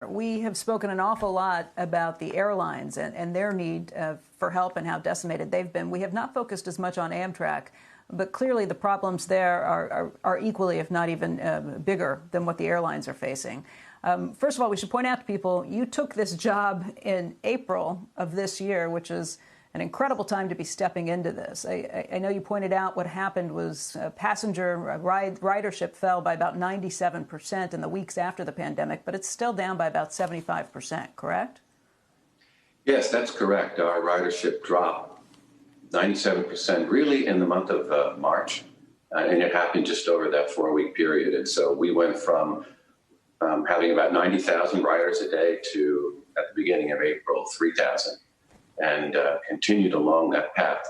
We have spoken an awful lot about the airlines and their need for help and how decimated they've been. We have not focused as much on Amtrak, but clearly the problems there are equally, if not even bigger than what the airlines are facing. First of all, we should point out to people, you took this job in April of this year, which is an incredible time to be stepping into this. I know you pointed out what happened was passenger ridership fell by about 97% in the weeks after the pandemic, but it's still down by about 75%, correct? Yes, that's correct. Our ridership dropped 97% really in the month of March, and it happened just over that 4-week period. And so we went from having about 90,000 riders a day to, at the beginning of April, 3,000. And continued along that path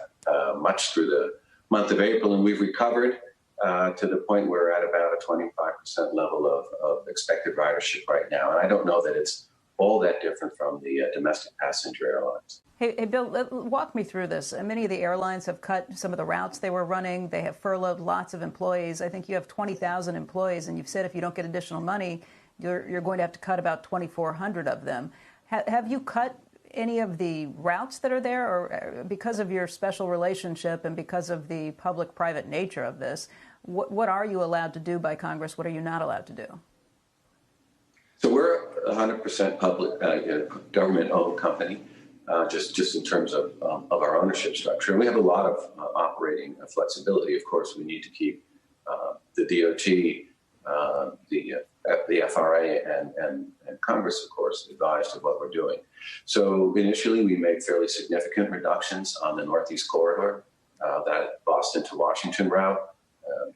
much through the month of April. And we've recovered to the point where we're at about a 25% level of expected ridership right now. And I don't know that it's all that different from the domestic passenger airlines. Hey, Bill, walk me through this. Many of the airlines have cut some of the routes they were running. They have furloughed lots of employees. I think you have 20,000 employees, and you've said if you don't get additional money, you're going to have to cut about 2,400 of them. Have you cut any of the routes that are there, or because of your special relationship and because of the public-private nature of this, what are you allowed to do by Congress? What are you not allowed to do? So we're 100% public, government-owned company, just in terms of our ownership structure. And we have a lot of operating flexibility. Of course, we need to keep the DOT, the FRA and Congress, of course, advised of what we're doing. So initially, we made fairly significant reductions on the Northeast Corridor, that Boston to Washington route,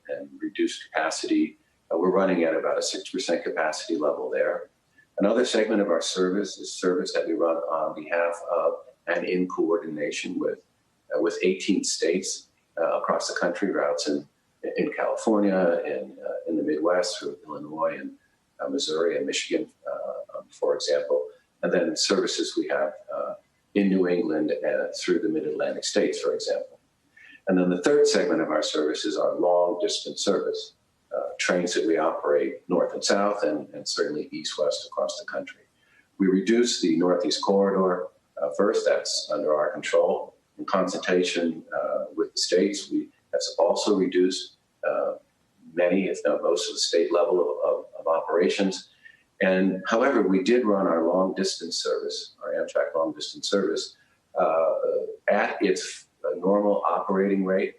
and reduced capacity. We're running at about a 6% capacity level there. Another segment of our service is service that we run on behalf of and in coordination with 18 states across the country, routes in California, in the Midwest, through Illinois and Missouri and Michigan, for example, and then services we have in New England through the Mid-Atlantic states, for example. And then the third segment of our service is our long-distance service, trains that we operate north and south and certainly east-west across the country. We reduced the Northeast Corridor first. That's under our control. In consultation with the states, that's also reduced many, if not most, of the state level of operations. And however, we did run our long-distance service, our Amtrak long-distance service, at its normal operating rate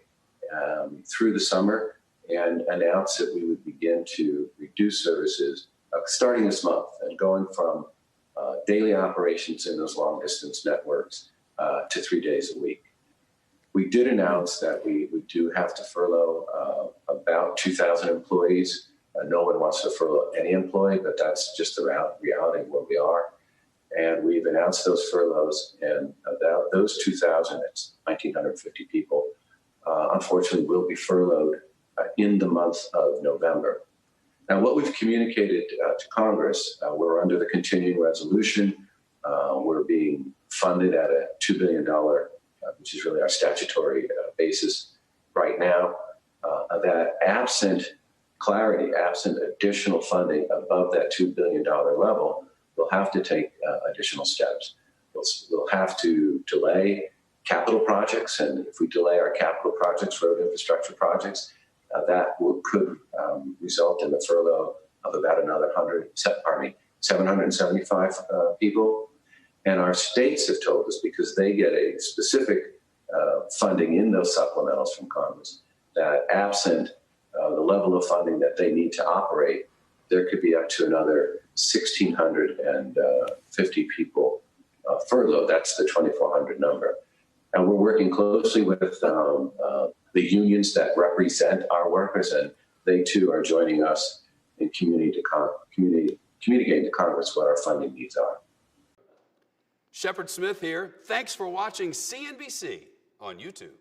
through the summer, and announced that we would begin to reduce services starting this month and going from daily operations in those long-distance networks to 3 days a week. We did announce that we do have to furlough about 2,000 employees. No one wants to furlough any employee, but that's just the reality of where we are. And we've announced those furloughs, and about those 2,000, that's 1,950 people, unfortunately will be furloughed in the month of November. Now, what we've communicated to Congress, we're under the continuing resolution. We're being funded at a $2 billion, which is really our statutory basis right now, that absent clarity, absent additional funding above that $2 billion level, we'll have to take additional steps. We'll have to delay capital projects, and if we delay our capital projects, road infrastructure projects, that could result in the furlough of about another 775 people. And our states have told us, because they get a specific funding in those supplementals from Congress, that absent the level of funding that they need to operate, there could be up to another 1,650 people furloughed. That's the 2,400 number. And we're working closely with the unions that represent our workers, and they too are joining us in communicating to Congress what our funding needs are. Shepard Smith here. Thanks for watching CNBC on YouTube.